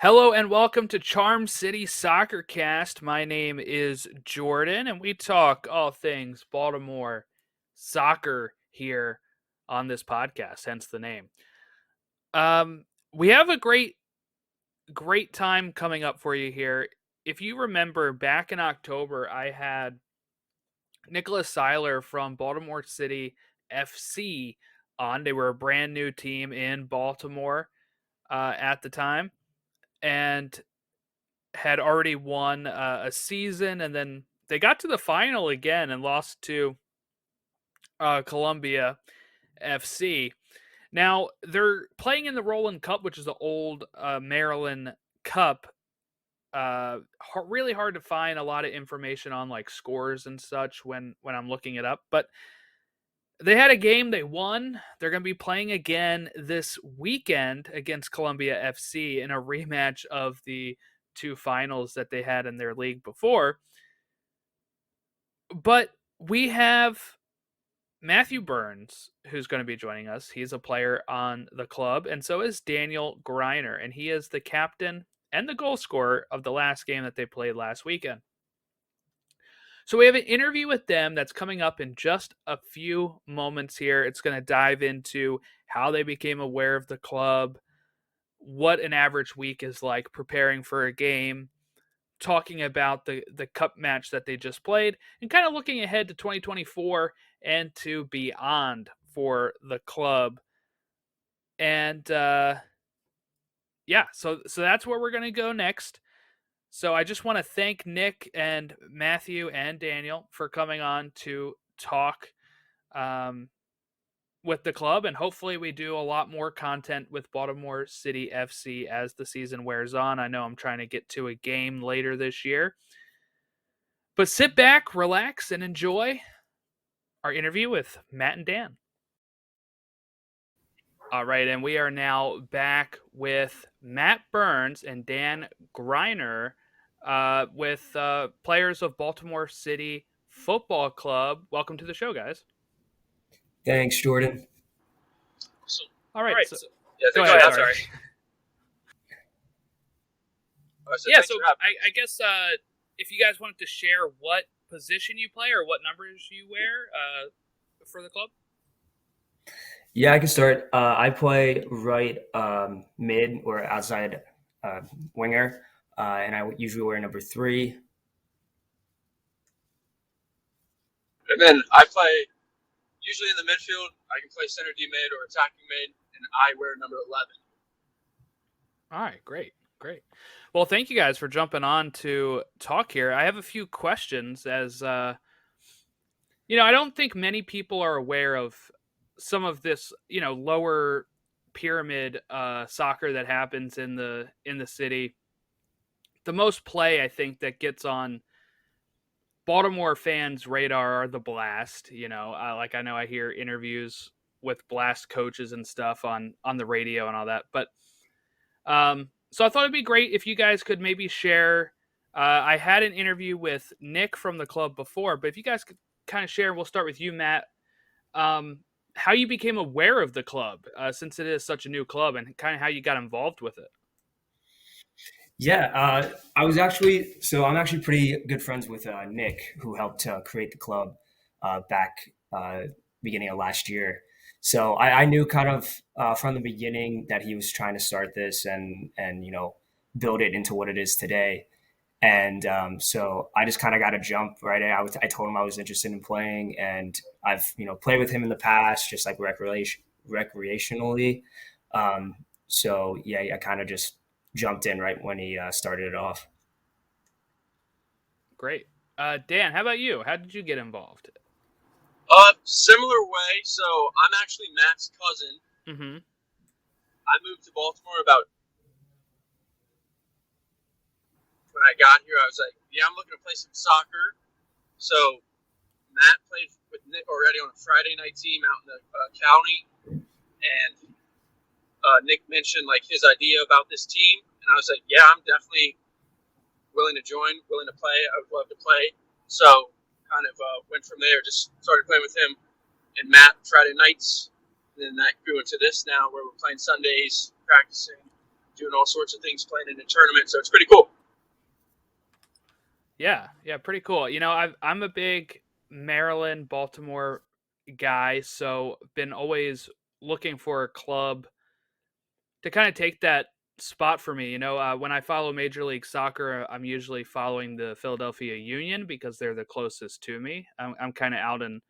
Hello and welcome to Charm City Soccer Cast. My name is Jordan, and we talk all things Baltimore soccer here on this podcast, hence the name. We have a great time coming up for you here. If you remember, back in October, I had Nicholas Seiler from Baltimore City FC on. They were a brand new team in Baltimore at the time, and had already won a season, and then they got to the final again and lost to Columbia FC. Now they're playing in the Rowland Cup, which is the old Maryland Cup. Really hard to find a lot of information on like scores and such when I'm looking it up, but they had a game, they won. They're going to be playing again this weekend against Columbia FC in a rematch of the two finals that they had in their league before. But we have Matthew Burns, who's going to be joining us. He's a player on the club, and so is Daniel Greiner, and he is the captain and the goal scorer of the last game that they played last weekend. So we have an interview with them that's coming up in just a few moments here. It's going to dive into how they became aware of the club, what an average week is like preparing for a game, talking about the cup match that they just played, and kind of looking ahead to 2024 and to beyond for the club. And yeah, so that's where we're going to go next. So I just want to thank Nick and Matthew and Daniel for coming on to talk with the club, and hopefully we do a lot more content with Baltimore City FC as the season wears on. I know I'm trying to get to a game later this year. But sit back, relax, and enjoy our interview with Matt and Dan. All right, and we are now back with Matt Burns and Dan Greiner with players of Baltimore City Football Club. Welcome to the show, guys. Thanks, Jordan. All right. So, yeah, go ahead. Sorry. So I guess if you guys wanted to share what position you play or what numbers you wear for the club. Yeah, I can start. I play right mid or outside winger, and I usually wear number 3. And then I play usually in the midfield. I can play center D mid or attacking mid, and I wear number 11. All right, great. Well, thank you guys for jumping on to talk here. I have a few questions as I don't think many people are aware of some of this, lower pyramid soccer that happens in the city. The most play I think that gets on Baltimore fans' radar are the Blast. I know I hear interviews with Blast coaches and stuff on the radio and all that, but so I thought it'd be great if you guys could maybe share. I had an interview with Nick from the club before, but if you guys could kind of share, we'll start with you, Matt. How you became aware of the club, since it is such a new club, and kind of how you got involved with it. Yeah, I'm actually pretty good friends with Nick, who helped create the club back beginning of last year. So I knew kind of from the beginning that he was trying to start this and build it into what it is today. And so I just kind of got a jump right. I told him I was interested in playing, and I've played with him in the past, just like recreationally. So yeah, I kind of just jumped in right when he started it off. Great. Dan, how about you? How did you get involved? Similar way. So I'm actually Matt's cousin. Mm-hmm. I moved to Baltimore about when I got here. I was like, yeah, I'm looking to play some soccer. So Matt played with Nick already on a Friday night team out in the county, and Nick mentioned like his idea about this team, and I was like, yeah, I'm definitely willing to join, willing to play. I would love to play. So kind of went from there, just started playing with him and Matt Friday nights, and then that grew into this now where we're playing Sundays, practicing, doing all sorts of things, playing in a tournament. So it's pretty cool. Yeah, pretty cool. I'm a big Maryland, Baltimore guy, so been always looking for a club to kind of take that spot for me. When I follow Major League Soccer, I'm usually following the Philadelphia Union because they're the closest to me. I'm kind of out in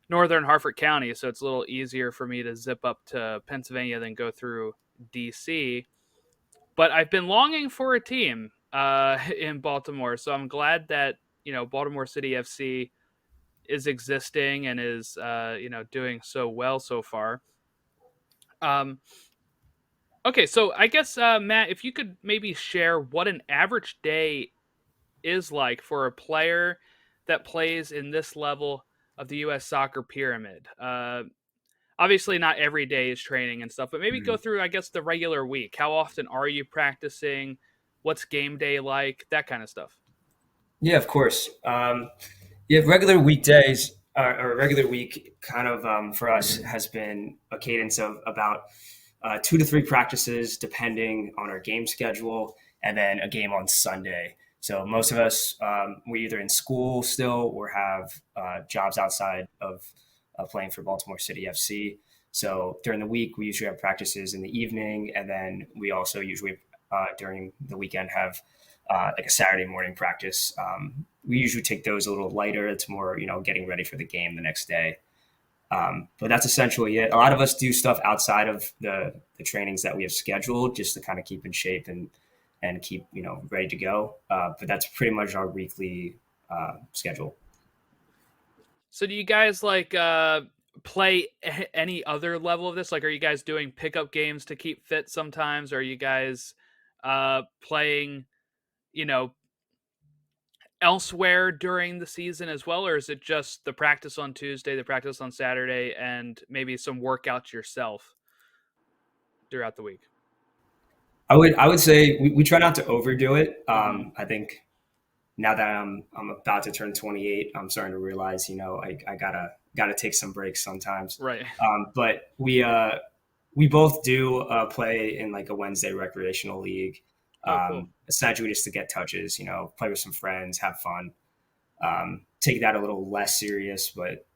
northern Harford County, so it's a little easier for me to zip up to Pennsylvania than go through DC. But I've been longing for a team in Baltimore, so I'm glad that Baltimore City FC is existing and is doing so well so far. Um, okay, so I guess Matt, if you could maybe share what an average day is like for a player that plays in this level of the U.S. soccer pyramid. Obviously, not every day is training and stuff, but maybe go Mhm. through, I guess, the regular week. How often are you practicing? What's game day like? That kind of stuff. Yeah, of course. Yeah, regular weekdays or a regular week kind of for us has been a cadence of about 2 to 3 practices depending on our game schedule, and then a game on Sunday. So most of us, we're either in school still or have jobs outside of playing for Baltimore City FC. So during the week, we usually have practices in the evening, and then we also usually during the weekend have like a Saturday morning practice. We usually take those a little lighter. It's more, getting ready for the game the next day. But that's essentially it. A lot of us do stuff outside of the trainings that we have scheduled just to kind of keep in shape and keep, ready to go. But that's pretty much our weekly schedule. So do you guys like play any other level of this? Like, are you guys doing pickup games to keep fit sometimes? Or are you guys playing, you know, elsewhere during the season as well? Or is it just the practice on Tuesday, the practice on Saturday, and maybe some workouts yourself throughout the week? I would say we try not to overdo it. Hmm. I think now that I'm about to turn 28, I'm starting to realize, I gotta take some breaks sometimes. Right. But we both do play in like a Wednesday recreational league, Oh, cool. essentially just to get touches, play with some friends, have fun, take that a little less serious. But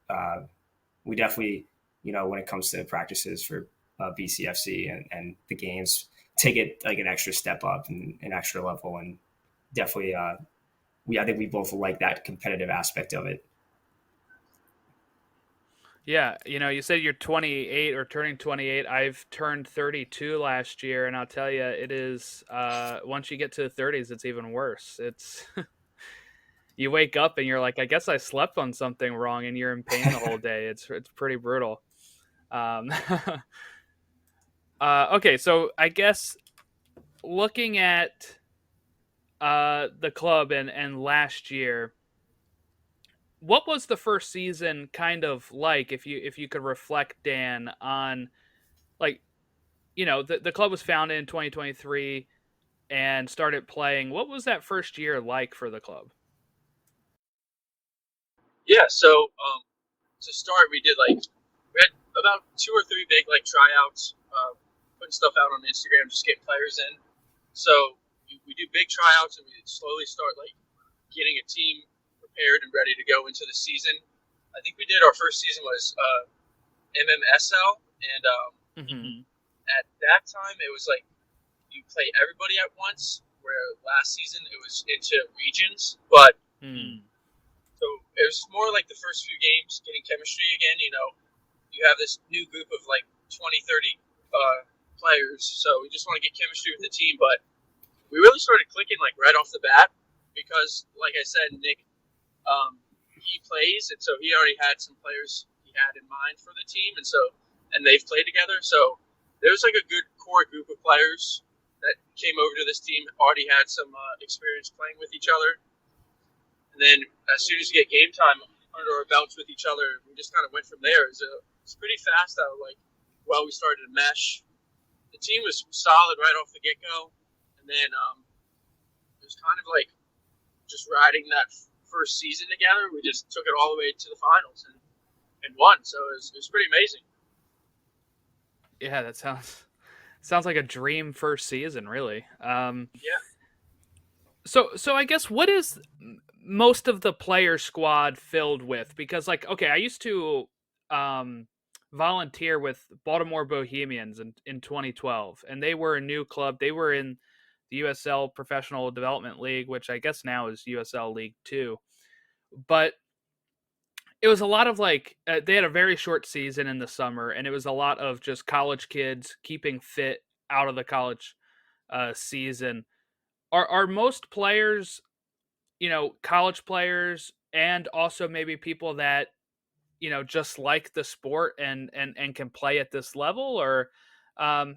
we definitely, when it comes to practices for BCFC and the games, take it like an extra step up and an extra level, and definitely I think we both like that competitive aspect of it. Yeah, you said you're 28 or turning 28. I've turned 32 last year, and I'll tell you, it is once you get to the 30s, it's even worse. It's you wake up and you're like, I guess I slept on something wrong, and you're in pain the whole day. It's pretty brutal. Um, okay, so I guess looking at the club and last year, what was the first season kind of like? If you could reflect, Dan, on like the club was founded in 2023 and started playing. What was that first year like for the club? Yeah. So to start, we had about 2 or 3 big like tryouts, putting stuff out on Instagram, just getting players in. So we do big tryouts, and we slowly start like getting a team prepared and ready to go into the season. I think we did our first season was MMSL, and Mm-hmm. at that time it was like you play everybody at once. Where last season it was into regions, but Mm. so it was more like the first few games getting chemistry again. You have this new group of like 20, 30 players, so we just want to get chemistry with the team. But we really started clicking like right off the bat because, like I said, Nick, he plays, and so he already had some players he had in mind for the team, and they've played together. So there's like a good core group of players that came over to this team, already had some experience playing with each other. And then as soon as we get game time under our belts with each other, we just kind of went from there. It's pretty fast how we started to mesh. The team was solid right off the get go, and then it was kind of like just riding that first season together. We just took it all the way to the finals and won. So it was pretty amazing. Yeah, that Sounds like a dream first season, really. Yeah. So I guess what is most of the player squad filled with? Because like, okay, I used to um, volunteer with Baltimore Bohemians in 2012, and they were a new club. They were in the USL Professional Development League, which I guess now is USL League Two. But it was a lot of like they had a very short season in the summer, and it was a lot of just college kids keeping fit out of the college season. Are most players, college players, and also maybe people that just like the sport and can play at this level, or um,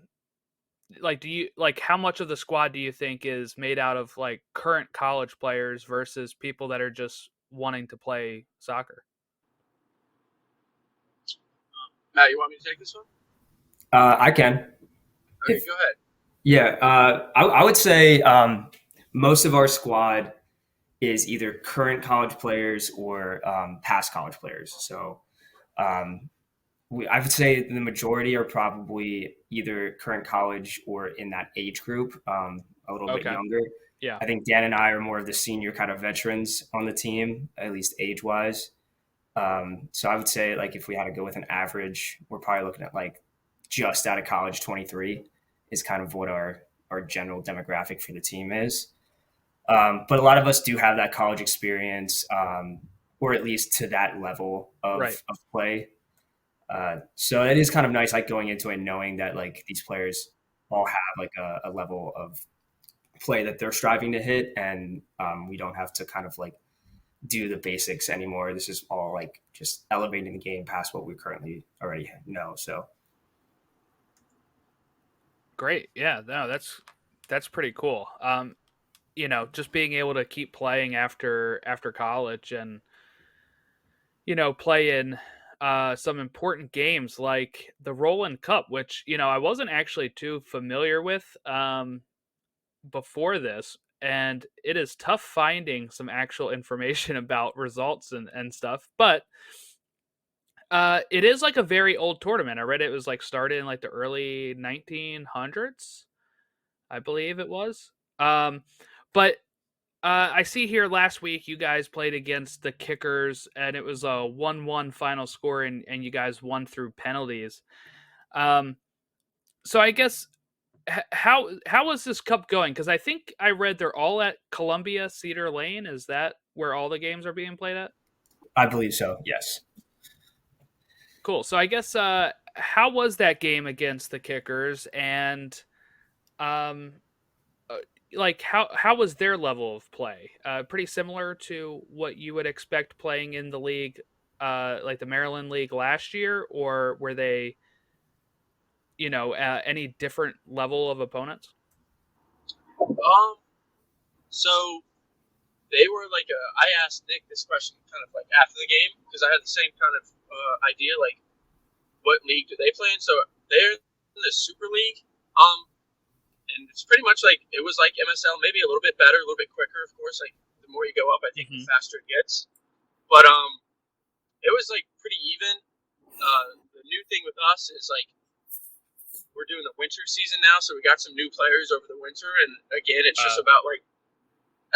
like do you like how much of the squad do you think is made out of like current college players versus people that are just wanting to play soccer? Matt, you want me to take this one? I can. Okay, If go ahead. Yeah, I would say most of our squad is either current college players or past college players. So um, I would say the majority are probably either current college or in that age group, a little bit Okay. younger. Yeah. I think Dan and I are more of the senior kind of veterans on the team, at least age wise. So I would say like if we had to go with an average, we're probably looking at like just out of college 23 is kind of what our general demographic for the team is. But a lot of us do have that college experience, or at least to that level Right. of play. So it is kind of nice, like going into it knowing that like these players all have like a level of play that they're striving to hit, and we don't have to kind of like do the basics anymore. This is all like just elevating the game past what we currently already know. So Great. Yeah. No, that's pretty cool. Just being able to keep playing after college and play in some important games like the Rowland Cup, which I wasn't actually too familiar with before this, and it is tough finding some actual information about results and stuff. But it is like a very old tournament. I read it was like started in like the early 1900s, I believe it was. But I see here last week you guys played against the Kickers, and it was a 1-1 final score, and you guys won through penalties. Um, so I guess how is this cup going? Because I think I read they're all at Columbia Cedar Lane. Is that where all the games are being played at? I believe so. Yes. Cool. So I guess how was that game against the Kickers, and um, uh, like how was their level of play? Pretty similar to what you would expect playing in the league, like the Maryland League last year, or were they, any different level of opponents? So they were like, I asked Nick this question kind of like after the game because I had the same kind of idea, like what league do they play in? So they're in the Super League, and it's pretty much like it was like MSL, maybe a little bit better, a little bit quicker. Of course, like the more you go up, I think the Mm-hmm. faster it gets. But it was like pretty even. The new thing with us is like we're doing the winter season now, so we got some new players over the winter, and again, it's just about like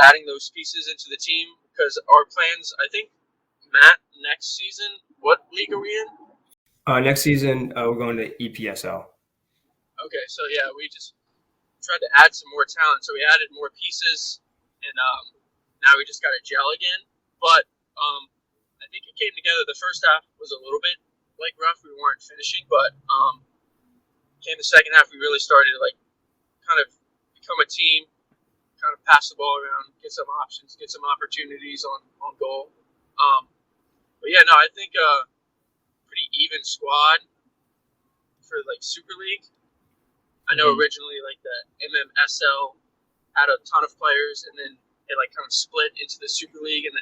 adding those pieces into the team because our plans, I think, Matt, next season, what league are we in? Next season, we're going to EPSL. Okay, so yeah, we just tried to add some more talent, so we added more pieces, and now we just got to gel again. But I think it came together. The first half was a little bit like rough; we weren't finishing, but came the second half, we really started to like kind of become a team, kind of pass the ball around, get some options, get some opportunities on goal. But yeah, no, I think pretty even squad for like Super League. I know originally like the MMSL had a ton of players, and then it like kind of split into the Super League and the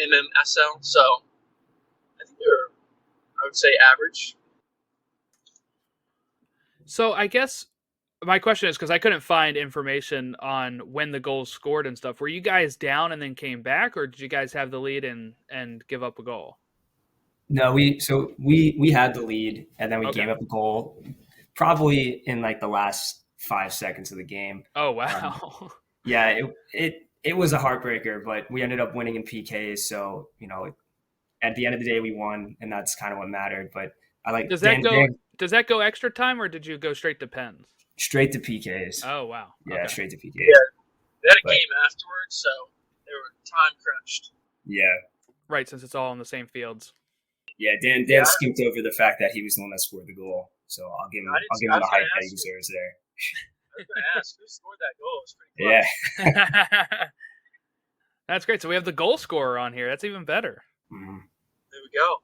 MMSL. So I think they're, I would say, average. So I guess my question is because I couldn't find information on when the goals scored and stuff. Were you guys down and then came back, or did you guys have the lead and give up a goal? No, we had the lead and then we Okay. gave up a goal. probably in like the last 5 seconds of the game. Oh Um, wow. yeah, it was a heartbreaker, but we ended up winning in PKs. So at the end of the day, we won, and that's kind of what mattered. But I like Does that Dan. go Dan does that go extra time or did you go straight to pens? straight to PKs. Oh wow. Yeah, Okay. straight to PKs. Yeah, they had a But game afterwards, so they were time crunched. yeah, Right, since it's all on the same fields. yeah. Dan Yeah, skipped over the fact that he was the one that scored the goal. So I didn't. I'll give I him the was going hype to that he ask you. deserves there. I was going to ask who scored that goal. It was pretty Yeah. close. That's great. So we have the goal scorer on here. That's even better. Mhm. There we go.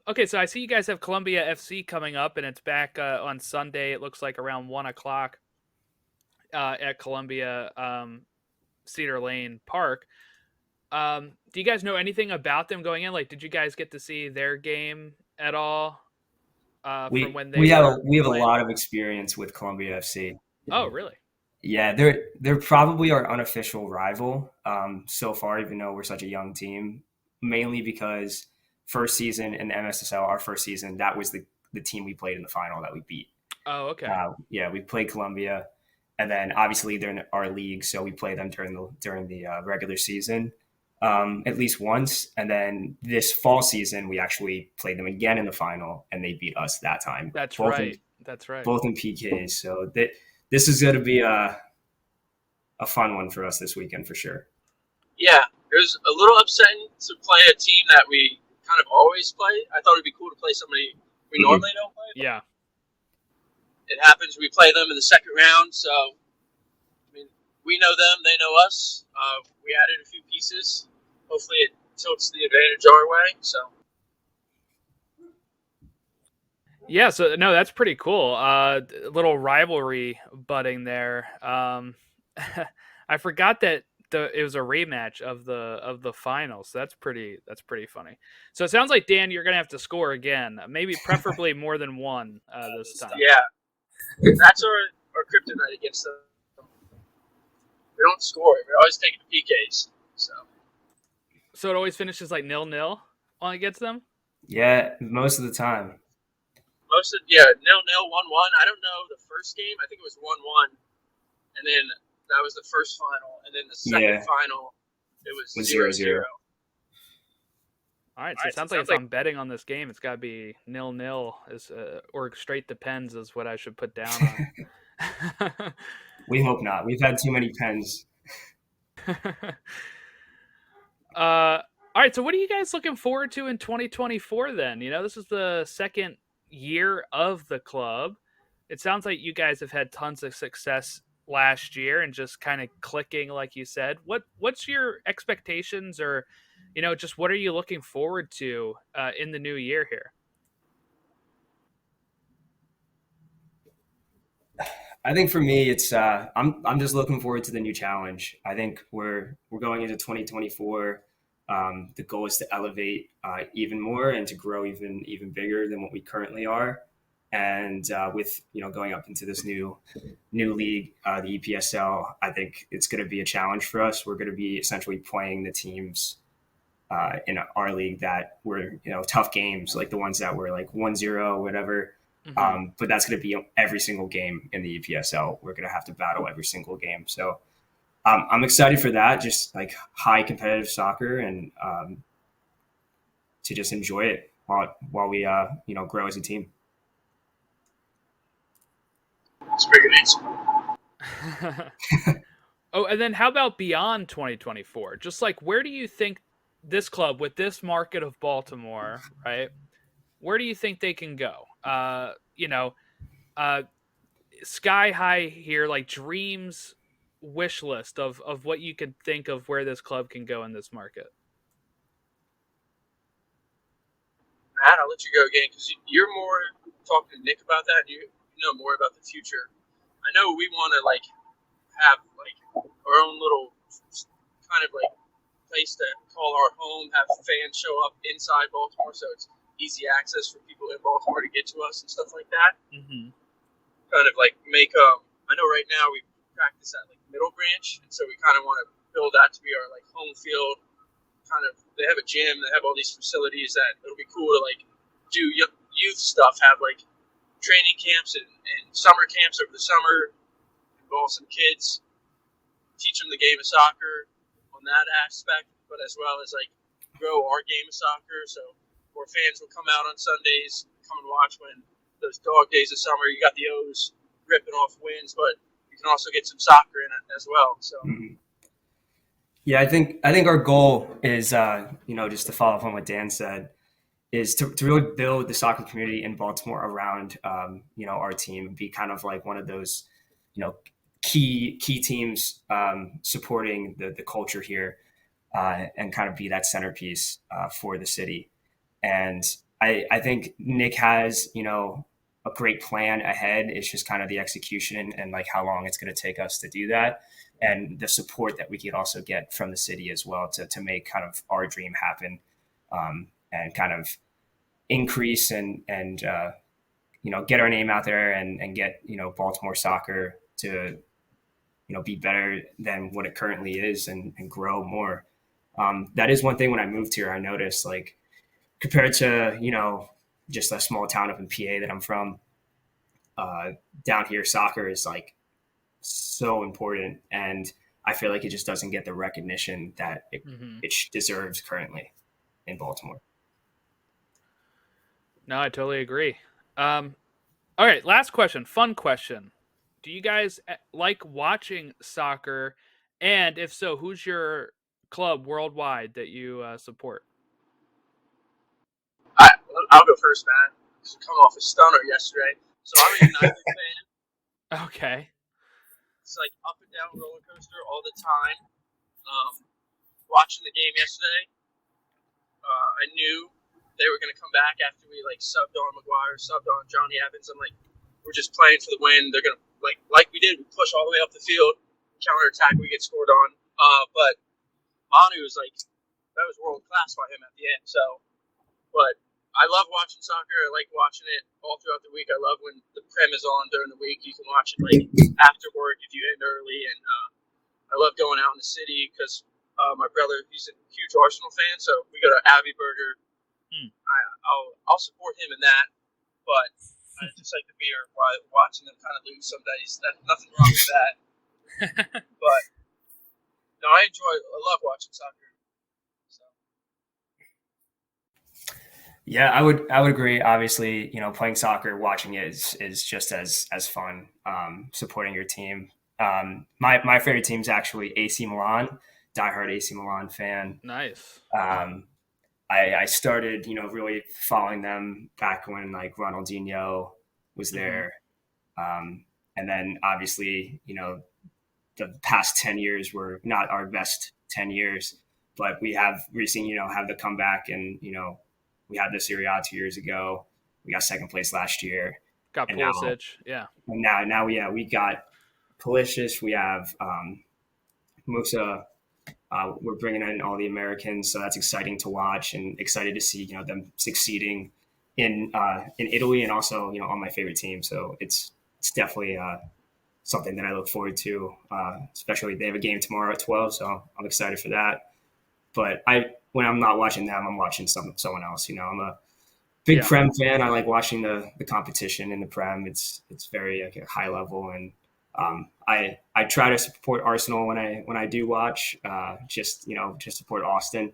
Okay, so I see you guys have Columbia FC coming up, and it's back on Sunday. It looks like around 1:00 at Columbia Cedar Lane Park. Do you guys know anything about them going in? Like, did you guys get to see their game at all from when they We have were a playing? lot of experience with Columbia FC. Oh, really? Yeah, they're probably our unofficial rival so far, even though we're such a young team. Mainly because first season in the MSSL, our first season, that was the team we played in the final that we beat. Oh, okay. Yeah, we played Columbia, and then obviously they're in our league, so we play them during the regular season at least once. And then this fall season, we actually played them again in the final, and they beat us that time. That's both right. In, That's right. both in PKs. So this is going to be a fun one for us this weekend for sure. Yeah, it was a little upsetting to play a team that we kind of always play. I thought it'd be cool to play somebody we normally don't play. Yeah. It happens. We play them in the second round, so I mean, we know them, they know us. We added a few pieces. Hopefully, it tilts the advantage our way. So. Yeah, so no, that's pretty cool. Little rivalry budding there. I forgot that it was a rematch of the finals. So that's pretty funny. So it sounds like Dan, you're gonna have to score again, maybe preferably more than one this time. Yeah, that's our kryptonite against them. We don't score. We're always taking the PKs. So it always finishes like 0-0 on against them. Yeah, most of the time. 0-0, 1-1. I don't know the first game. I think it was 1-1, and then that was the first final, and then the second final it was 0-0. All right, so it sounds like if I'm betting on this game, it's got to be 0-0 or straight to pens is what I should put down on. We hope not. We've had too many pens. All right, so what are you guys looking forward to in 2024 then? This is the second year of the club. It sounds like you guys have had tons of success last year and just kind of clicking, like you said. What's your expectations, or just what are you looking forward to in the new year here? I think for me, it's I'm just looking forward to the new challenge. I think we're going into 2024. The goal is to elevate even more and to grow even bigger than what we currently are. And with going up into this new league, the EPSL, I think it's going to be a challenge for us. We're going to be essentially playing the teams in our league that were tough games, like the ones that were like 1-0, whatever. Mm-hmm. But that's going to be every single game in the EPSL. We're going to have to battle every single game. So I'm excited for that. Just like high competitive soccer, and to just enjoy it while we grow as a team. That's pretty good answer. Oh, and then how about beyond 2024? Just like, where do you think this club with this market of Baltimore, right? Where do you think they can go? Sky high here, like dreams, wish list of what you could think of where this club can go in this market. Matt, I'll let you go again because you're more talking to Nick about that. You know more about the future. I know we want to have our own little kind of place to call our home, have fans show up inside Baltimore, so it's easy access for people in Baltimore to get to us and stuff like that. Mm-hmm. Kind of make I know right now we practice at Middle Branch, and so we kind of want to build that to be our home field. Kind of, they have a gym, they have all these facilities that it'll be cool to do youth stuff have like training camps and summer camps over the summer, involve some kids, teach them the game of soccer on that aspect, but as well as like grow our game of soccer. So more fans will come out on Sundays, come and watch when those dog days of summer. You got the O's ripping off wins, but you can also get some soccer in it as well. So. Yeah, I think our goal is, just to follow up on what Dan said, is to really build the soccer community in Baltimore around, our team, be kind of like one of those, key teams supporting the culture here, and kind of be that centerpiece for the city. And I think Nick has, a great plan ahead. It's just kind of the execution and like how long it's going to take us to do that, and the support that we could also get from the city as well to make kind of our dream happen, and kind of increase and get our name out there and get Baltimore soccer to be better than what it currently is, and grow more. That is one thing when I moved here I noticed, like, compared to just a small town up in PA that I'm from, down here soccer is like so important, and I feel like it just doesn't get the recognition that it deserves currently in Baltimore. No, I totally agree. All right, last question. Fun question. Do you guys like watching soccer? And if so, who's your club worldwide that you support? I, I'll go first, man. Come off a stunner yesterday. So I'm a United fan. Okay. It's like up and down roller coaster all the time. Watching the game yesterday, I knew they were going to come back after we like subbed on Maguire, subbed on Johnny Evans. I'm like, we're just playing for the win. They're going to like we did. We push all the way up the field, counter attack. We get scored on. But Manu was like, that was world class by him at the end. So, but I love watching soccer. I like watching it all throughout the week. I love when the Prem is on during the week. You can watch it like after work if you end early. And I love going out in the city because my brother, he's a huge Arsenal fan. So we go to Abbey Burger. I'll support him in that. But I just like the beer while watching them kind of lose some days. Nothing wrong with that. But no, I love watching soccer. So. Yeah, I would agree. Obviously, playing soccer, watching it is just as fun. Supporting your team. My favorite team is actually AC Milan. Diehard AC Milan fan. Nice. I started, really following them back when like Ronaldinho was there, and then obviously, the past 10 years were not our best 10 years, but we have recently, have the comeback, and we had the Serie A 2 years ago. We got second place last year. Got and Pulisic, yeah. Now we got Pulisic. We have Musa. We're bringing in all the Americans, so that's exciting to watch, and excited to see them succeeding in Italy, and also on my favorite team. So it's definitely something that I look forward to. Especially they have a game tomorrow at 12, so I'm excited for that. But when I'm not watching them, I'm watching someone else. I'm a big Prem fan. I like watching the competition in the Prem. It's very like a high level, and I try to support Arsenal when I do watch, just support Austin,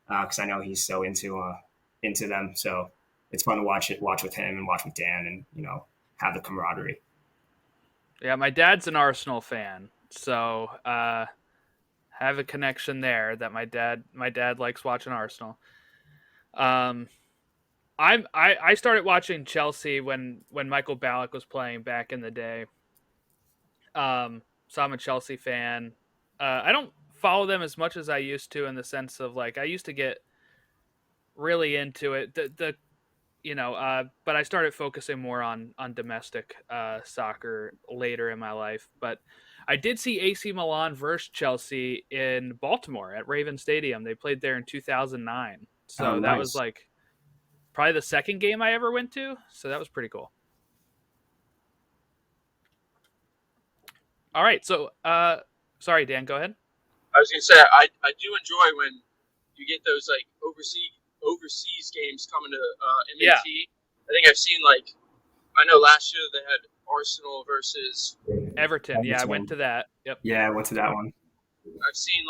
because I know he's so into them. So it's fun to watch with him and watch with Dan, and have the camaraderie. Yeah, my dad's an Arsenal fan, so have a connection there. That my dad likes watching Arsenal. I started watching Chelsea when Michael Ballack was playing back in the day. So I'm a Chelsea fan. I don't follow them as much as I used to, in the sense of like I used to get really into it. But I started focusing more on domestic soccer later in my life. But I did see AC Milan versus Chelsea in Baltimore at Raven Stadium. They played there in 2009. So that was like probably the second game I ever went to. So that was pretty cool. All right. So, sorry, Dan, go ahead. I was gonna say I do enjoy when you get those like overseas games coming to MAT. I think I've seen I know last year they had Arsenal versus. Everton. Yeah, I went to Everton. that. Yep. Yeah, I went to that one. I've seen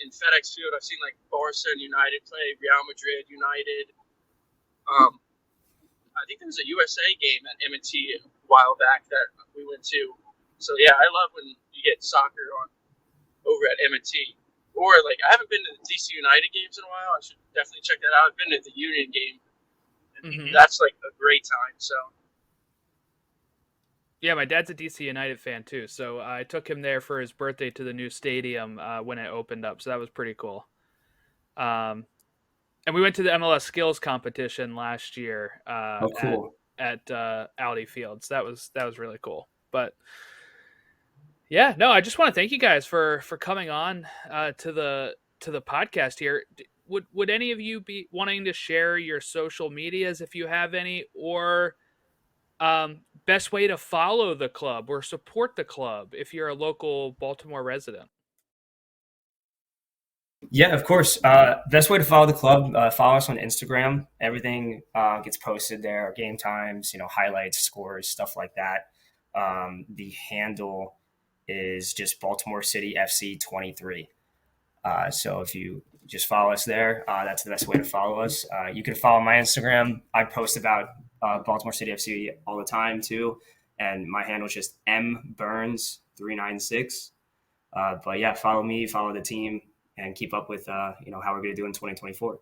in FedEx Field. I've seen Barca and United play, Real Madrid, United. Um, I think there was a USA game at M&T a while back that we went to. So yeah, I love when you get soccer on over at M&T. Or I haven't been to the DC United games in a while. I should definitely check that out. I've been to the Union game, and that's a great time. So yeah, my dad's a DC United fan too, so I took him there for his birthday to the new stadium when it opened up. So that was pretty cool. And we went to the MLS skills competition last year Oh, cool. at Audi Fields. That was really cool. But yeah, no, I just want to thank you guys for coming on to the podcast here. Would any of you be wanting to share your social medias if you have any, or best way to follow the club or support the club if you're a local Baltimore resident? Yeah, of course. Best way to follow the club, follow us on Instagram. Everything gets posted there, game times, highlights, scores, stuff like that. The handle is just Baltimore City FC 23. So if you just follow us there, that's the best way to follow us. You can follow my Instagram. I post about Baltimore City FC all the time too. And my handle is just mburns396. But yeah, follow me, follow the team, and keep up with how we're going to do in 2024.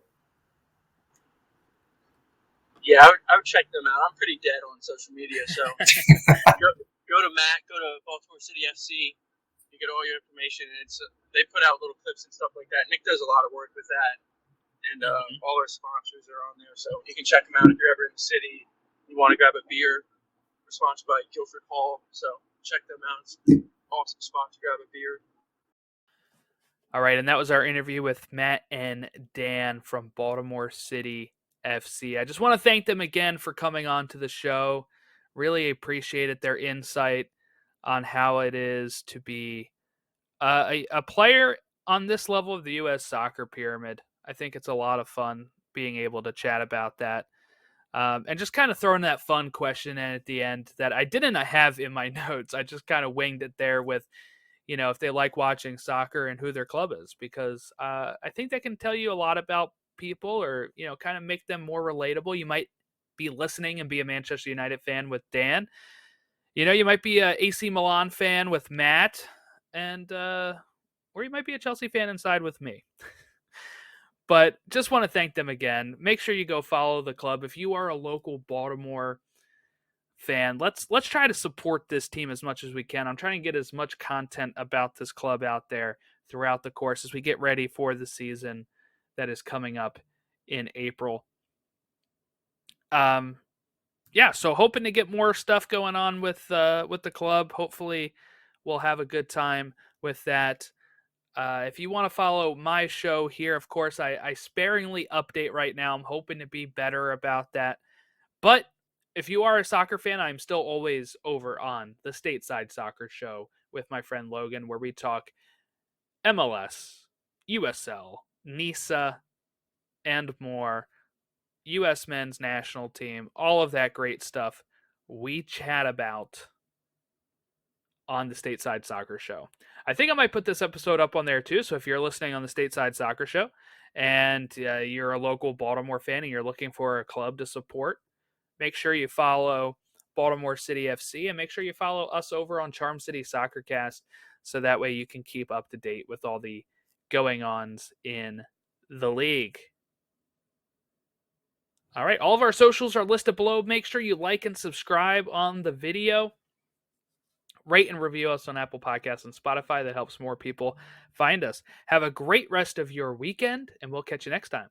yeah, I would check them out. I'm pretty dead on social media, so go to Matt, go to Baltimore City FC. You get all your information, and they put out little clips and stuff like that. Nick does a lot of work with that, and all our sponsors are on there, so you can check them out if you're ever in the city. You want to grab a beer. We're sponsored by Guilford Hall, so check them out. It's an awesome spot to grab a beer. All right, and that was our interview with Matt and Dan from Baltimore City FC. I just want to thank them again for coming on to the show. Really appreciated their insight on how it is to be a player on this level of the U.S. soccer pyramid. I think it's a lot of fun being able to chat about that. And just kind of throwing that fun question in at the end that I didn't have in my notes. I just kind of winged it there with, if they like watching soccer and who their club is, because I think that can tell you a lot about people, or, kind of make them more relatable. You might be listening and be a Manchester United fan with Dan. You might be a AC Milan fan with Matt, and or you might be a Chelsea fan inside with me. But just want to thank them again. Make sure you go follow the club. If you are a local Baltimore fan, let's try to support this team as much as we can. I'm trying to get as much content about this club out there throughout the course as we get ready for the season that is coming up in April. Yeah, so hoping to get more stuff going on with the club. Hopefully, we'll have a good time with that. If you want to follow my show here, of course, I sparingly update right now. I'm hoping to be better about that. But if you are a soccer fan, I'm still always over on the Stateside Soccer Show with my friend Logan, where we talk MLS, USL, NISA, and more. U.S. men's national team, all of that great stuff we chat about on the Stateside Soccer Show. I think I might put this episode up on there too. So if you're listening on the Stateside Soccer Show and you're a local Baltimore fan and you're looking for a club to support, make sure you follow Baltimore City FC and make sure you follow us over on Charm City Soccercast, so that way you can keep up to date with all the going-ons in the league. All right, all of our socials are listed below. Make sure you like and subscribe on the video. Rate and review us on Apple Podcasts and Spotify. That helps more people find us. Have a great rest of your weekend, and we'll catch you next time.